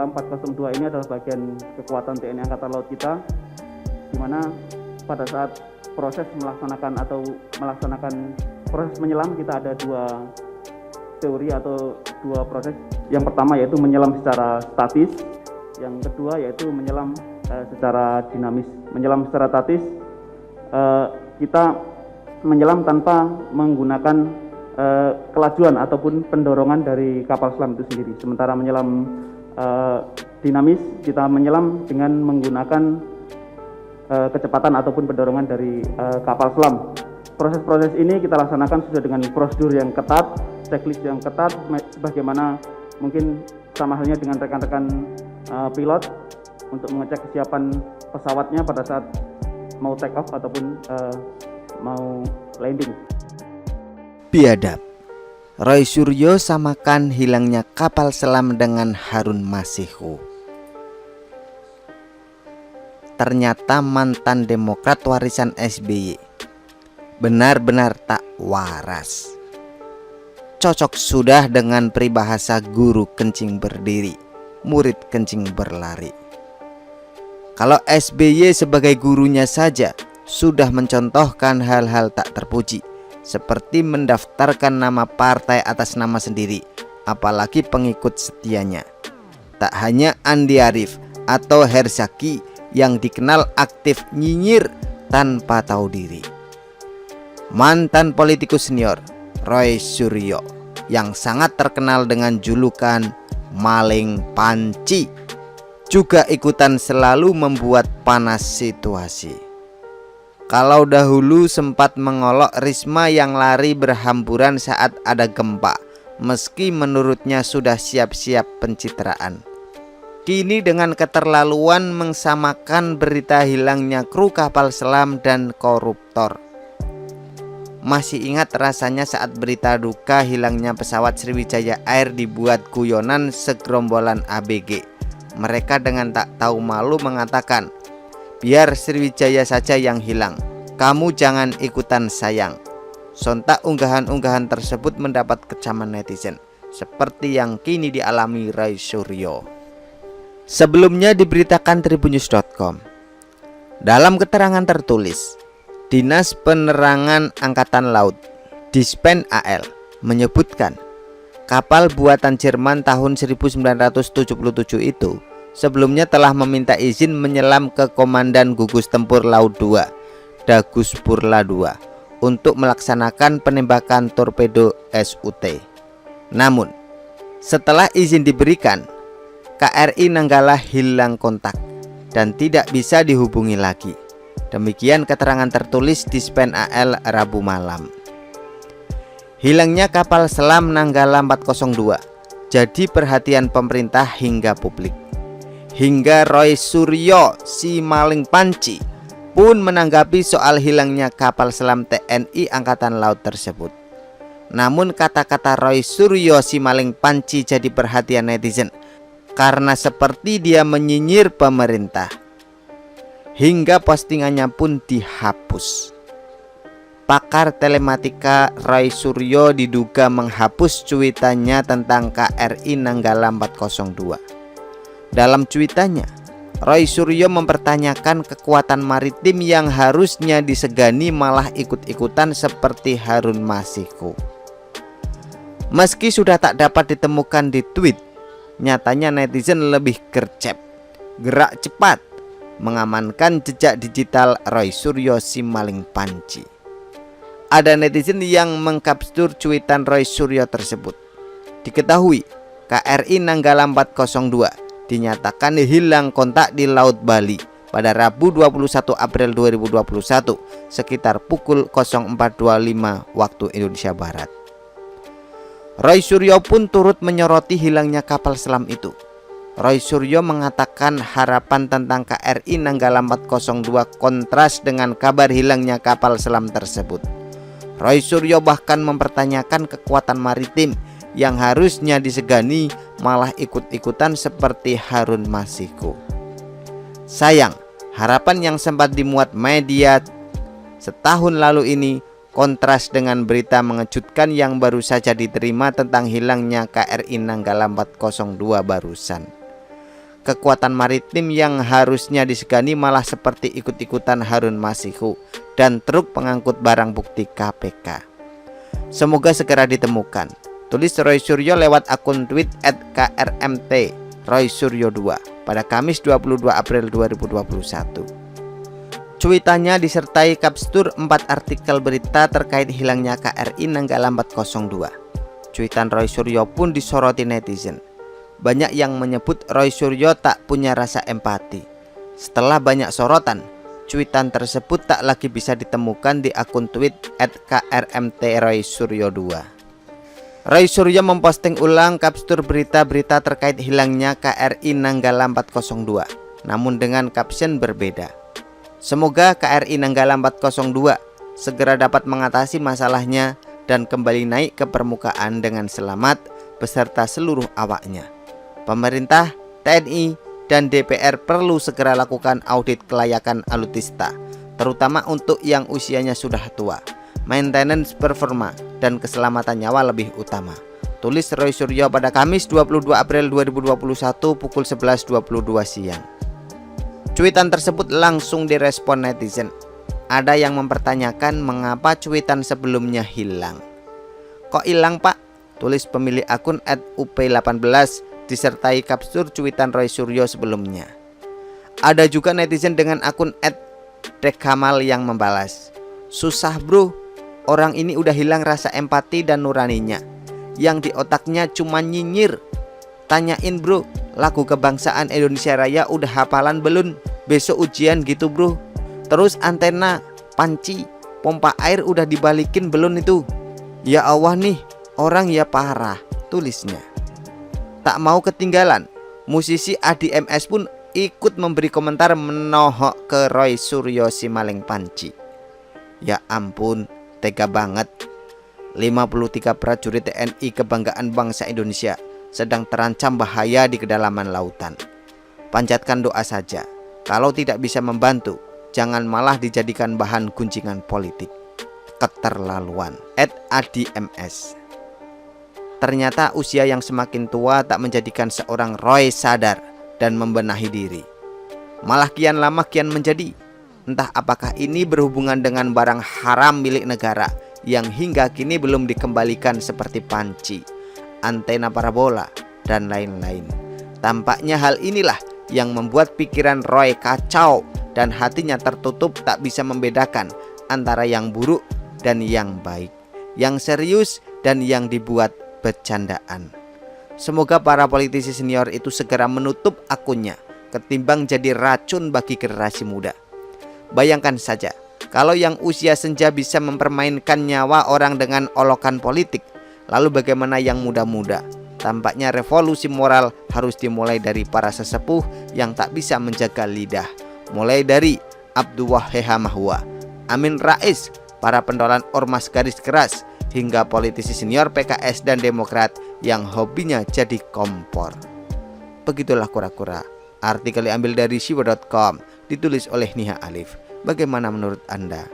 Nanggala 402 ini adalah bagian kekuatan TNI Angkatan Laut kita, di mana pada saat proses melaksanakan proses menyelam kita ada dua teori atau dua proses. Yang pertama yaitu menyelam secara statis, yang kedua yaitu menyelam secara dinamis. Menyelam secara statis, kita menyelam tanpa menggunakan kelajuan ataupun pendorongan dari kapal selam itu sendiri. Sementara menyelam dinamis, kita menyelam dengan menggunakan kecepatan ataupun pendorongan dari kapal selam. Proses-proses ini kita laksanakan sesuai dengan prosedur yang ketat, checklist yang ketat, sebagaimana mungkin sama halnya dengan rekan-rekan pilot untuk mengecek kesiapan pesawatnya pada saat mau take off ataupun mau landing. Biadab, Roy Suryo samakan hilangnya kapal selam dengan Harun Masihu. Ternyata mantan Demokrat warisan SBY benar-benar tak waras. Cocok sudah dengan peribahasa guru kencing berdiri, murid kencing berlari. Kalau SBY sebagai gurunya saja sudah mencontohkan hal-hal tak terpuji, seperti mendaftarkan nama partai atas nama sendiri, apalagi pengikut setianya. Tak hanya Andi Arief atau Herzaki yang dikenal aktif nyinyir tanpa tahu diri. Mantan politikus senior Roy Suryo yang sangat terkenal dengan julukan maling panci juga ikutan selalu membuat panas situasi. Kalau dahulu sempat mengolok Risma yang lari berhamburan saat ada gempa, meski menurutnya sudah siap-siap pencitraan. Kini dengan keterlaluan mengsamakan berita hilangnya kru kapal selam dan koruptor. Masih ingat rasanya saat berita duka hilangnya pesawat Sriwijaya Air dibuat guyonan segerombolan ABG. Mereka dengan tak tahu malu mengatakan, biar Sriwijaya saja yang hilang, kamu jangan ikutan sayang. Sontak unggahan-unggahan tersebut mendapat kecaman netizen, seperti yang kini dialami Roy Suryo. Sebelumnya diberitakan tribunnews.com, dalam keterangan tertulis, Dinas Penerangan Angkatan Laut Dispen AL menyebutkan kapal buatan Jerman tahun 1977 itu sebelumnya telah meminta izin menyelam ke Komandan Gugus Tempur Laut 2 Dagus Purla 2 untuk melaksanakan penembakan torpedo SUT. Namun setelah izin diberikan, KRI Nanggala hilang kontak dan tidak bisa dihubungi lagi. Demikian keterangan tertulis Dispen AL Rabu malam. Hilangnya kapal selam Nanggala 402 jadi perhatian pemerintah hingga publik. Hingga Roy Suryo si maling panci pun menanggapi soal hilangnya kapal selam TNI Angkatan Laut tersebut. Namun kata-kata Roy Suryo si maling panci jadi perhatian netizen karena seperti dia menyinyir pemerintah. Hingga postingannya pun dihapus. Pakar telematika Roy Suryo diduga menghapus cuitannya tentang KRI Nanggala 402. Dalam cuitannya, Roy Suryo mempertanyakan kekuatan maritim yang harusnya disegani malah ikut-ikutan seperti Harun Masihu. Meski sudah tak dapat ditemukan di tweet, nyatanya netizen lebih gercep, gerak cepat mengamankan jejak digital Roy Suryo si maling panci. Ada netizen yang mengkapsur cuitan Roy Suryo tersebut. Diketahui KRI Nanggala 402 dinyatakan hilang kontak di Laut Bali pada Rabu 21 April 2021 sekitar pukul 04.25 waktu Indonesia Barat. Roy Suryo pun turut menyoroti hilangnya kapal selam itu. Roy Suryo mengatakan harapan tentang KRI Nanggala 402 kontras dengan kabar hilangnya kapal selam tersebut. Roy Suryo bahkan mempertanyakan kekuatan maritim yang harusnya disegani malah ikut-ikutan seperti Harun Masihu. Sayang, harapan yang sempat dimuat media setahun lalu ini kontras dengan berita mengejutkan yang baru saja diterima tentang hilangnya KRI Nanggala 402 barusan. kekuatan maritim yang harusnya disegani malah seperti ikut-ikutan Harun Masihu dan truk pengangkut barang bukti KPK. Semoga segera ditemukan, tulis Roy Suryo lewat akun tweet @krmt Roy Suryo 2 pada Kamis 22 April 2021. Cuitannya disertai kapstur 4 artikel berita terkait hilangnya KRI Nanggala 402. Cuitan Roy Suryo pun disoroti netizen. Banyak yang menyebut Roy Suryo tak punya rasa empati. Setelah banyak sorotan, cuitan tersebut tak lagi bisa ditemukan di akun tweet @krmt_Roy_Suryo2. Roy Suryo memposting ulang kapstur berita-berita terkait hilangnya KRI Nanggala 402, namun dengan caption berbeda. Semoga KRI Nanggala 402 segera dapat mengatasi masalahnya dan kembali naik ke permukaan dengan selamat beserta seluruh awaknya. Pemerintah, TNI, dan DPR perlu segera lakukan audit kelayakan alutsista, terutama untuk yang usianya sudah tua. Maintenance performa dan keselamatan nyawa lebih utama, tulis Roy Suryo pada Kamis 22 April 2021 pukul 11.22 siang. Cuitan tersebut langsung direspon netizen. Ada yang mempertanyakan mengapa cuitan sebelumnya hilang. Kok hilang pak? Tulis pemilik akun @up18 disertai kapstur cuitan Roy Suryo sebelumnya. Ada juga netizen dengan akun @dekamal yang membalas, susah bro, orang ini udah hilang rasa empati dan nuraninya. Yang di otaknya cuma nyinyir. Tanyain bro, lagu kebangsaan Indonesia Raya udah hafalan belum? Besok ujian gitu bro. Terus antena, panci, pompa air udah dibalikin belum itu? Ya Allah nih, orang ya parah, tulisnya. Tak mau ketinggalan, musisi ADMS pun ikut memberi komentar menohok ke Roy Suryo si maling panci. Ya ampun, tega banget. 53 prajurit TNI kebanggaan bangsa Indonesia sedang terancam bahaya di kedalaman lautan. Panjatkan doa saja. Kalau tidak bisa membantu, jangan malah dijadikan bahan gunjingan politik. Keterlaluan. @ADMS. Ternyata usia yang semakin tua tak menjadikan seorang Roy sadar dan membenahi diri. Malah kian lama kian menjadi. Entah apakah ini berhubungan dengan barang haram milik negara yang hingga kini belum dikembalikan seperti panci, antena parabola, dan lain-lain. Tampaknya hal inilah yang membuat pikiran Roy kacau dan hatinya tertutup, tak bisa membedakan antara yang buruk dan yang baik, yang serius dan yang dibuat bercandaan. Semoga para politisi senior itu segera menutup akunnya, ketimbang jadi racun bagi generasi muda. Bayangkan saja, kalau yang usia senja bisa mempermainkan nyawa orang dengan olokan politik, lalu bagaimana yang muda-muda? Tampaknya revolusi moral harus dimulai dari para sesepuh yang tak bisa menjaga lidah. Mulai dari Abdul Wahid Mahwa, Amin Rais, para pentolan ormas garis keras, hingga politisi senior PKS dan Demokrat yang hobinya jadi kompor. Begitulah kura-kura. Artikel diambil dari siwa.com, ditulis oleh Niha Alif. Bagaimana menurut Anda?